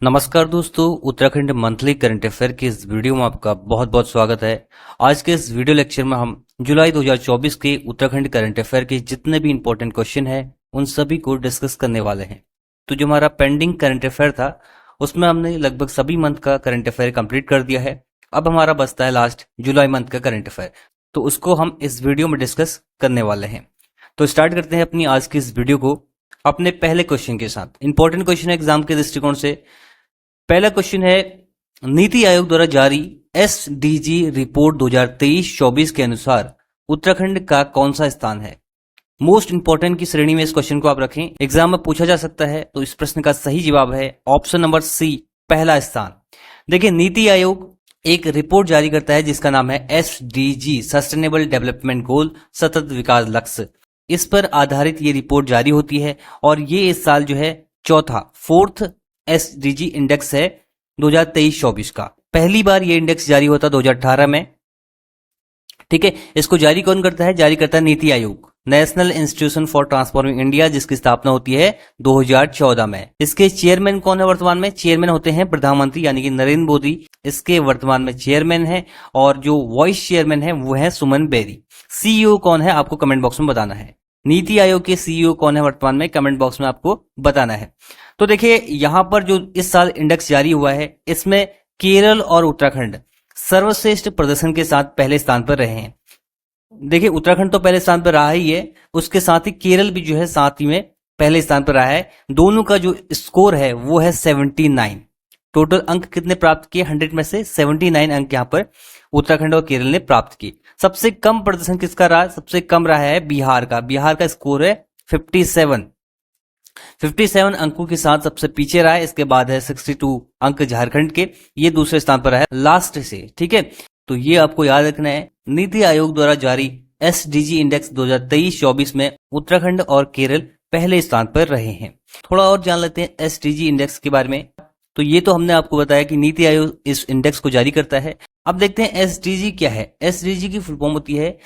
नमस्कार दोस्तों, Uttarakhand monthly current affair की इस वीडियो में आपका बहुत बहुत स्वागत है। आज के इस वीडियो लेक्चर में हम जुलाई 2024 के उत्तराखंड करंट अफेयर के जितने भी इंपॉर्टेंट क्वेश्चन हैं उन सभी को डिस्कस करने वाले हैं। तो जो हमारा पेंडिंग करंट अफेयर था उसमें हमने लगभग सभी मंथ का करंट अफेयर कंप्लीट कर दिया है। अब हमारा बचता है लास्ट जुलाई मंथ का करंट अफेयर, तो उसको हम इस वीडियो में डिस्कस करने वाले हैं। तो स्टार्ट करते हैं अपनी आज की इस वीडियो को अपने पहले क्वेश्चन के साथ। इंपॉर्टेंट क्वेश्चन है एग्जाम के दृष्टिकोण से। पहला क्वेश्चन है, नीति आयोग द्वारा जारी एसडीजी रिपोर्ट 2023-24 के अनुसार उत्तराखंड का कौन सा स्थान है? मोस्ट इंपॉर्टेंट की श्रेणी में इस क्वेश्चन को आप रखें, एग्जाम में पूछा जा सकता है। तो इस प्रश्न का सही जवाब है ऑप्शन नंबर सी, पहला स्थान। देखिए, नीति आयोग एक रिपोर्ट जारी करता है जिसका नाम है एसडीजी, सस्टेनेबल डेवलपमेंट गोल, सतत विकास लक्ष्य। इस पर आधारित ये रिपोर्ट जारी होती है और ये इस साल जो है फोर्थ एसडीजी इंडेक्स है 2023-24 का। पहली बार ये इंडेक्स जारी होता 2018 में। ठीक है, इसको जारी कौन करता है? जारी करता है NITI Aayog, national institution for transforming India, जिसकी स्थापना होती है 2014 में। इसके चेयरमैन कौन है वर्तमान में? चेयरमैन होते हैं प्रधानमंत्री यानी कि नरेंद्र मोदी, इसके वर्तमान में चेयरमैन है। और जो वाइस चेयरमैन है वो है सुमन बेरी। सीईओ कौन है आपको कमेंट बॉक्स में बताना है। नीति आयोग के सीईओ कौन है वर्तमान में, कमेंट बॉक्स में आपको बताना है। तो देखिए, यहां पर जो इस साल इंडेक्स जारी हुआ है इसमें केरल और उत्तराखंड सर्वश्रेष्ठ प्रदर्शन के साथ पहले स्थान पर रहे हैं। देखिए, उत्तराखंड तो पहले स्थान पर रहा ही है, उसके साथ ही केरल भी जो है साथ ही में पहले स्थान पर रहा है। दोनों का जो स्कोर है वो है 79। टोटल अंक कितने प्राप्त किए? 100 में से 79 अंक यहां पर उत्तराखंड और केरल ने प्राप्त किए। सबसे कम प्रदर्शन किसका रहा? सबसे कम रहा है बिहार का। बिहार का स्कोर है 57 अंकों के साथ सबसे पीछे रहा है। इसके बाद है 62 अंक झारखंड के, ये दूसरे स्थान पर है लास्ट से। ठीक है, तो ये आपको याद रखना है। नीति आयोग द्वारा जारी एसडीजी इंडेक्स 2023-24 में उत्तराखंड और केरल पहले स्थान पर रहे हैं। थोड़ा और जान लेते हैं एसडीजी इंडेक्स के बारे में। तो ये तो हमने आपको बताया कि नीति आयोग इस इंडेक्स को जारी करता है। अब देखते हैं एसडीजी क्या है। एसडीजी की फुल फॉर्म होती है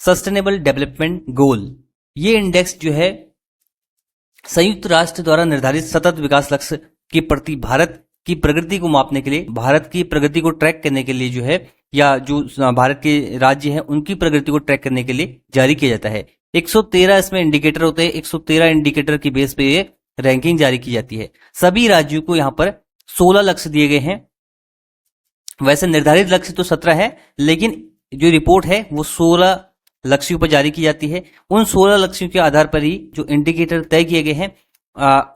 सस्टेनेबल डेवलपमेंट गोल। ये इंडेक्स जो है संयुक्त राष्ट्र द्वारा निर्धारित सतत विकास लक्ष्य के प्रति भारत की प्रगति को मापने के लिए, भारत की प्रगति को ट्रैक करने के लिए जो है, या जो भारत के राज्य हैं उनकी प्रगति को ट्रैक करने के लिए जारी किया जाता है। 113 इसमें इंडिकेटर होते हैं। 113 इंडिकेटर की बेस पे ये रैंकिंग जारी की जाती है। सभी राज्यों को यहाँ पर 16 लक्ष्य दिए गए हैं। वैसे निर्धारित लक्ष्य तो 17 है, लेकिन जो रिपोर्ट है वो 16 लक्ष्यों पर जारी की जाती है। उन 16 लक्ष्यों के आधार पर ही जो इंडिकेटर तय किए गए हैं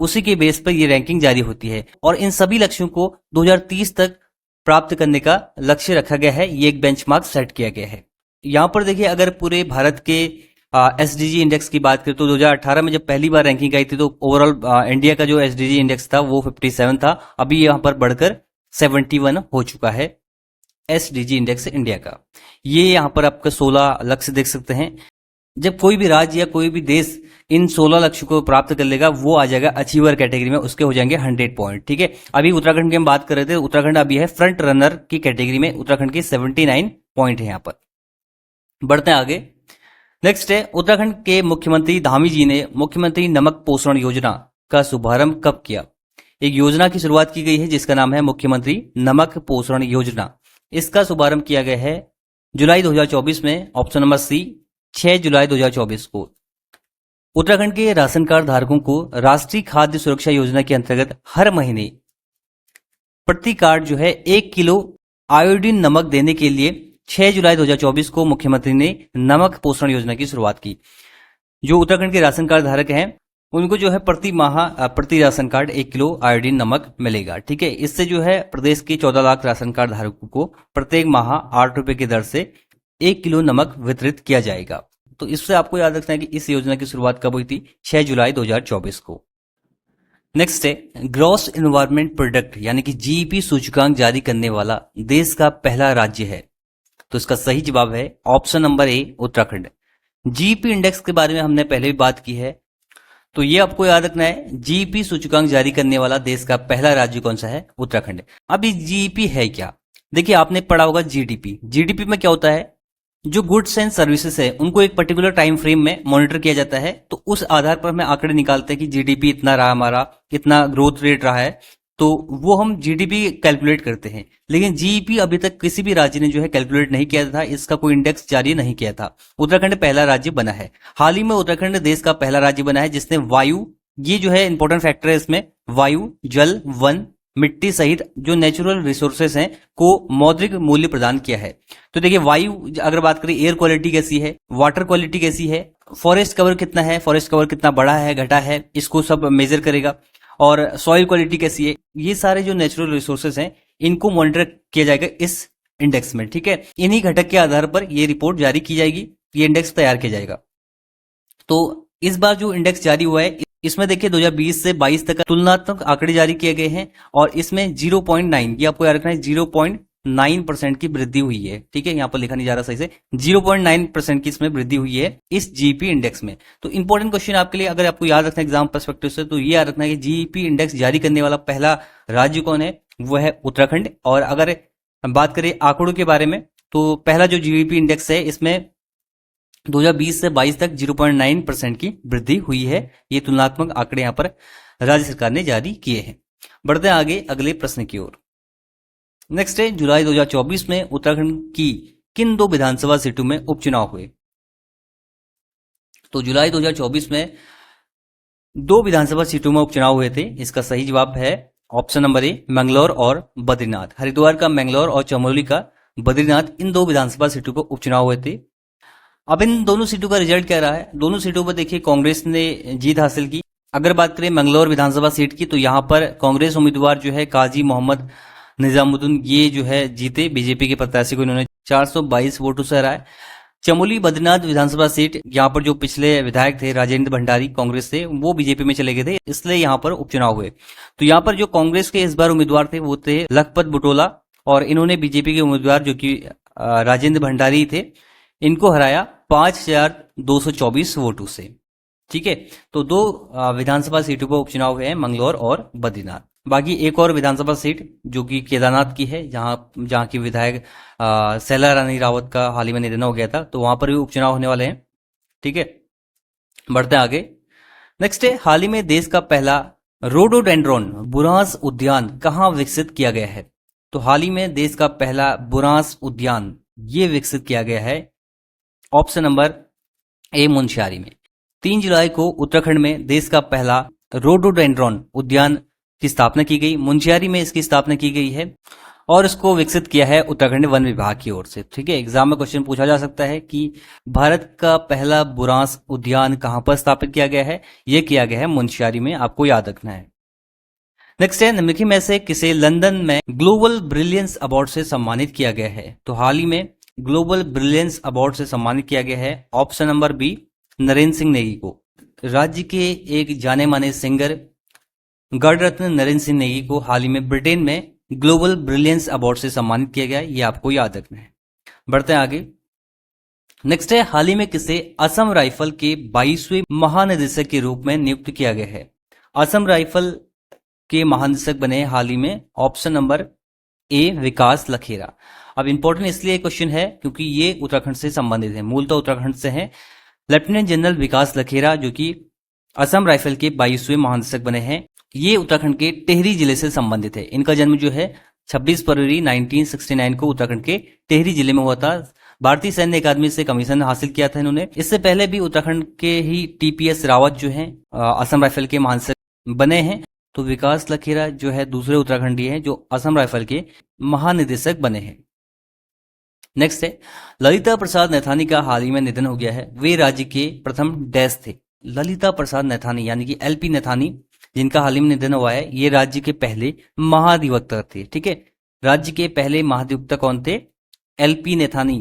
उसी के बेस पर ये रैंकिंग जारी होती है। और इन सभी लक्ष्यों को 2030 तक प्राप्त करने का लक्ष्य रखा गया है। ये एक बेंचमार्क सेट किया गया है। यहाँ पर देखिए, अगर पूरे भारत के एसडीजी इंडेक्स की बात करें तो 2018 में जब पहली बार रैंकिंग आई थी तो ओवरऑल इंडिया का जो एसडीजी इंडेक्स था वो 57 था। अभी यहाँ पर बढ़कर 71 हो चुका है एसडीजी इंडेक्स इंडिया का। ये यहाँ पर आपका 16 लक्ष्य देख सकते हैं। जब कोई भी राज्य या कोई भी देश इन 16 लक्ष्य को प्राप्त कर लेगा वो आ जाएगा अचीवर कैटेगरी में, उसके हो जाएंगे 100 पॉइंट। ठीक है, अभी उत्तराखंड की हम बात कर रहे थे। उत्तराखंड अभी है फ्रंट रनर की कैटेगरी में, उत्तराखंड की 79 पॉइंट है। यहाँ पर बढ़ते हैं आगे। नेक्स्ट है, उत्तराखंड के मुख्यमंत्री धामी जी ने मुख्यमंत्री नमक पोषण योजना का शुभारंभ कब किया? एक योजना की शुरुआत की गई है जिसका नाम है मुख्यमंत्री नमक पोषण योजना। इसका शुभारंभ किया गया है जुलाई 2024 में, ऑप्शन नंबर सी, 6 जुलाई 2024 को। उत्तराखंड के राशन कार्ड धारकों को राष्ट्रीय खाद्य सुरक्षा योजना के अंतर्गत हर महीने प्रति कार्ड जो है 1 किलो आयोडीन नमक देने के लिए 6 जुलाई 2024 को मुख्यमंत्री ने नमक पोषण योजना की शुरुआत की। जो उत्तराखंड के राशन कार्ड धारक हैं उनको जो है प्रति माह प्रति राशन कार्ड 1 किलो आयोडीन नमक मिलेगा। ठीक है, इससे जो है प्रदेश के 14 लाख राशन कार्ड धारकों को प्रत्येक माह 8 रुपए की दर से 1 किलो नमक वितरित किया जाएगा। तो इससे आपको याद रखना है कि इस योजना की शुरुआत कब हुई थी? 6 जुलाई 2024 को। नेक्स्ट है, ग्रॉस एनवायरमेंट प्रोडक्ट यानी कि जीईपी सूचकांक जारी करने वाला देश का पहला राज्य है। तो इसका सही जवाब है option number A, Uttarakhand. GEP index के बारे में हमने पहले भी बात की है, तो ये आपको याद रखना है। जीईपी सूचकांक जारी करने वाला देश का पहला राज्य कौन सा है? उत्तराखंड। अब ये जीईपी है क्या? देखिए, आपने पढ़ा होगा जीडीपी। जीडीपी में क्या होता है? जो गुड्स एंड सर्विसेज है उनको एक पर्टिकुलर टाइम फ्रेम में मॉनिटर किया जाता है। तो उस आधार पर हमें आंकड़े निकालते हैं कि जीडीपी इतना रहा, हमारा इतना ग्रोथ रेट रहा है। तो वो हम जीडीपी कैलकुलेट करते हैं, लेकिन जीईपी अभी तक किसी भी राज्य ने जो है कैलकुलेट नहीं किया था, इसका कोई इंडेक्स जारी नहीं किया था। उत्तराखंड पहला राज्य बना है। हाल ही में उत्तराखंड देश का पहला राज्य बना है जिसने वायु, ये जो है इंपॉर्टेंट फैक्टर है इसमें, वायु, जल, वन, मिट्टी सहित जो नेचुरल रिसोर्सेस हैं को मौद्रिक मूल्य प्रदान किया है। तो देखिए वायु अगर बात करें, एयर क्वालिटी कैसी है, वाटर क्वालिटी कैसी है, फॉरेस्ट कवर कितना है, फॉरेस्ट कवर कितना बढ़ा है घटा है, इसको सब मेजर करेगा। और सॉइल क्वालिटी कैसी है, ये सारे जो नेचुरल रिसोर्सेज हैं इनको मॉनिटर किया जाएगा इस इंडेक्स में। ठीक है, इन्हीं घटक के आधार पर ये रिपोर्ट जारी की जाएगी, ये इंडेक्स तैयार किया जाएगा। तो इस बार जो इंडेक्स जारी हुआ है इसमें देखिए 2020 से 22 तक तुलनात्मक आंकड़े जारी किए गए हैं और इसमें 0.9, ये आपको याद रखना है, 0.9% की वृद्धि हुई है। ठीक है, यहाँ पर लिखा नहीं जा रहा सही से, 0.9% की इसमें वृद्धि हुई है इस जीईपी इंडेक्स में। तो इंपॉर्टेंट क्वेश्चन आपके लिए, अगर आपको याद रखना है एग्जाम पर्सपेक्टिव से, तो ये याद रखना है कि जीईपी इंडेक्स जारी करने वाला पहला राज्य कौन है, वो है उत्तराखंड। और अगर बात करें आंकड़ों के बारे में, तो पहला जो जीईपी इंडेक्स है इसमें 2020 से 22 तक 0.9% की वृद्धि हुई है। ये तुलनात्मक आंकड़े यहां पर राज्य सरकार ने जारी किए हैं। बढ़ते हैं आगे अगले प्रश्न की ओर। नेक्स्ट है, जुलाई 2024 में उत्तराखंड की किन 2 विधानसभा सीटों में उपचुनाव हुए। तो जुलाई 2024 में 2 विधानसभा सीटों में उपचुनाव हुए थे। इसका सही जवाब है ऑप्शन नंबर ए, मंगलौर और बद्रीनाथ। हरिद्वार का मंगलौर और चमोली का बद्रीनाथ, इन 2 विधानसभा सीटों पर उपचुनाव हुए थे। अब इन दोनों सीटों का रिजल्ट क्या रहा है, दोनों सीटों पर देखिए कांग्रेस ने जीत हासिल की। अगर बात करें मंगलौर विधानसभा सीट की, तो यहां पर कांग्रेस उम्मीदवार जो है काजी मोहम्मद निजामुद्दीन, ये जो है जीते, बीजेपी के प्रत्याशी को इन्होंने 422 वोटों से हराया। चमोली बद्रीनाथ विधानसभा सीट, यहाँ पर जो पिछले विधायक थे राजेंद्र भंडारी कांग्रेस से, वो बीजेपी में चले गए थे, इसलिए यहाँ पर उपचुनाव हुए। तो यहाँ पर जो कांग्रेस के इस बार उम्मीदवार थे वो थे लखपत बुटोला, और इन्होंने बीजेपी के उम्मीदवार जो कि राजेंद्र भंडारी थे, इनको हराया 5224 वोटों से। ठीक है, तो 2 विधानसभा सीटों पर उपचुनाव हुए हैं, मंगलौर और बद्रीनाथ। बाकी एक और विधानसभा सीट जो कि केदारनाथ की है, जहां की विधायक सैला रानी रावत का हाल ही में निधन हो गया था, तो वहां पर भी उपचुनाव होने वाले हैं। ठीक है, बढ़ते हैं आगे। नेक्स्ट है, हाल ही में देश का पहला रोडोडेंड्रॉन बुरांस उद्यान कहां विकसित किया गया है। तो हाल ही में देश का पहला बुरांस उद्यान ये विकसित किया गया है ऑप्शन नंबर ए, मुनस्यारी में। 3 जुलाई को उत्तराखंड में देश का पहला रोडोडेंड्रॉन उद्यान की स्थापना की गई, मुनस्यारी में इसकी स्थापना की गई है और इसको विकसित किया है उत्तराखंड वन विभाग की ओर से। ठीक है, एग्जाम में क्वेश्चन पूछा जा सकता है कि भारत का पहला बुरांस उद्यान कहां पर स्थापित किया गया है, यह किया गया है मुनस्यारी में, आपको याद रखना है। नेक्स्ट है, निम्नलिखित में से किसे लंदन में ग्लोबल ब्रिलियंस अवार्ड से सम्मानित किया गया है। तो हाल ही में ग्लोबल ब्रिलियंस अवार्ड से सम्मानित किया गया है option number B, Narendra Singh Negi को। राज्य के एक जाने माने सिंगर गढ़ रत्न नरेंद्र सिंह नेगी को हाल ही में ब्रिटेन में ग्लोबल ब्रिलियंस अवार्ड से सम्मानित किया गया, ये आपको याद रखना है। बढ़ते हैं आगे। नेक्स्ट है, हाल ही में किसे असम राइफल के 22वें महानिदेशक के रूप में नियुक्त किया गया है। असम राइफल के महानिदेशक बने हाल ही में ऑप्शन नंबर ए, विकास लखेरा। अब इंपॉर्टेंट इसलिए क्वेश्चन है क्योंकि ये उत्तराखंड से संबंधित है, मूलतः उत्तराखंड से है। लेफ्टिनेंट जनरल विकास लखेरा जो कि असम राइफल के 22वें महानिदेशक बने हैं, ये उत्तराखंड के टिहरी जिले से संबंधित है। इनका जन्म जो है 26 फरवरी 1969 को उत्तराखंड के टिहरी जिले में हुआ था। भारतीय सैन्य अकादमी से कमीशन हासिल किया था इन्होंने। इससे पहले भी उत्तराखंड के ही टीपीएस रावत जो है असम राइफल के महानिदेशक बने हैं। तो विकास लखेरा जो है दूसरे उत्तराखंडी हैं जो असम राइफल के महानिदेशक बने हैं। नेक्स्ट है, ललिता प्रसाद नैथानी का हाल ही में निधन हो गया है। वे राज्य के प्रथम डैश थे। ललिता प्रसाद नैथानी यानी कि एलपी नैथानी, जिनका हाल ही में निधन हुआ है, ये राज्य के पहले महाधिवक्ता थे। ठीक है, राज्य के पहले महाधिवक्ता कौन थे? एलपी नैथानी।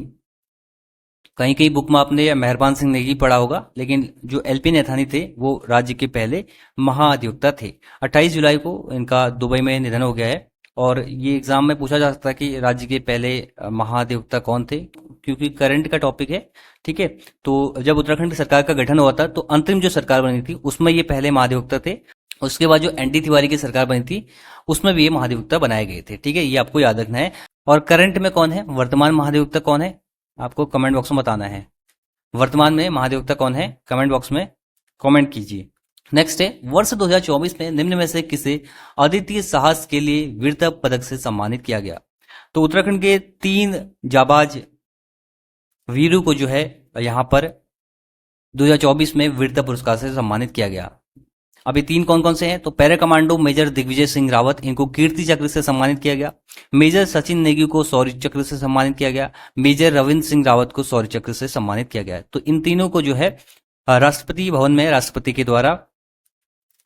कहीं कहीं बुक में आपने मेहरबान सिंह नेगी पढ़ा होगा, लेकिन जो एलपी नैथानी थे वो राज्य के पहले महाधिवक्ता थे। 28 जुलाई को इनका दुबई में निधन हो गया है। और ये एग्जाम में पूछा जा सकता है कि राज्य के पहले महाधिवक्ता कौन थे, क्योंकि करंट का टॉपिक है। ठीक है, तो जब उत्तराखंड की सरकार का गठन हुआ था तो अंतरिम जो सरकार बनी थी उसमें ये पहले महाधिवक्ता थे। उसके बाद जो एनडी तिवारी की सरकार बनी थी उसमें भी ये महाधिवक्ता बनाए गए थे। ठीक है, ये आपको याद रखना है। और करंट में कौन है, वर्तमान महाधिवक्ता कौन है, आपको कमेंट बॉक्स में बताना है। वर्तमान में महाधिवक्ता कौन है, कमेंट बॉक्स में कमेंट कीजिए। नेक्स्ट है, वर्ष 2024 में निम्न में से किसे अद्वितीय साहस के लिए वीरता पदक से सम्मानित किया गया? तो उत्तराखंड के 3 जाबाज वीरों को जो है यहां पर 2024 में वीरता पुरस्कार से सम्मानित किया गया। अभी 3 कौन कौन से हैं? तो para commando major Digvijay Singh Rawat, इनको कीर्ति चक्र से सम्मानित किया गया। मेजर सचिन नेगी को शौर्य चक्र से सम्मानित किया गया। मेजर रविंद्र सिंह रावत को शौर्य चक्र से सम्मानित किया गया। तो इन तीनों को जो है राष्ट्रपति भवन में राष्ट्रपति के द्वारा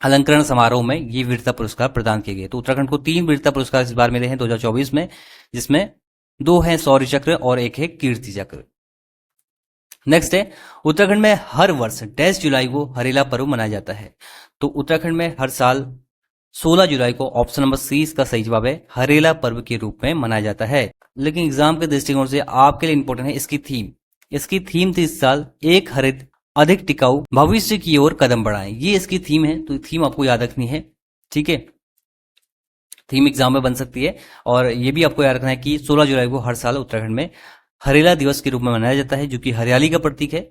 अलंकरण समारोह में ये वीरता पुरस्कार प्रदान किए गए। तो उत्तराखंड को 3 वीरता पुरस्कार इस बार मिले हैं 2024 में, जिसमें 2 हैं शौर्य चक्र और 1 है कीर्ति चक्र। नेक्स्ट है, उत्तराखंड में हर वर्ष 10 जुलाई को हरेला पर्व मनाया जाता है। तो उत्तराखंड में हर साल 16 जुलाई को, ऑप्शन नंबर सी इसका सही जवाब है, हरेला पर्व के रूप में मनाया जाता है। लेकिन एग्जाम के दृष्टिकोण से आपके लिए इंपॉर्टेंट है इसकी थीम। इसकी थीम थी इस साल एक हरित अधिक टिकाऊ भविष्य की ओर कदम बढ़ाएं। ये इसकी थीम है, तो थीम आपको याद रखनी है, ठीक है। थीम एग्जाम में बन सकती है। और ये भी आपको याद रखना है कि 16 जुलाई को हर साल उत्तराखंड में हरेला दिवस के रूप में मनाया जाता है, जो कि हरियाली का प्रतीक है।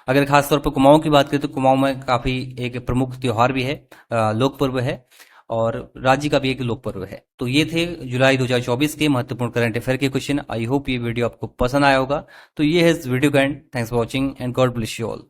अगर खासतौर पर कुमाऊं की बात करें तो कुमाऊं में काफी एक प्रमुख त्योहार भी है, लोक पर्व है, और राज्य का भी एक लोक पर्व है। तो ये थे जुलाई 2024 के महत्वपूर्ण करंट अफेयर के क्वेश्चन। आई होप ये वीडियो आपको पसंद आया होगा। तो ये है इस वीडियो का and. Thanks for watching and God bless you all.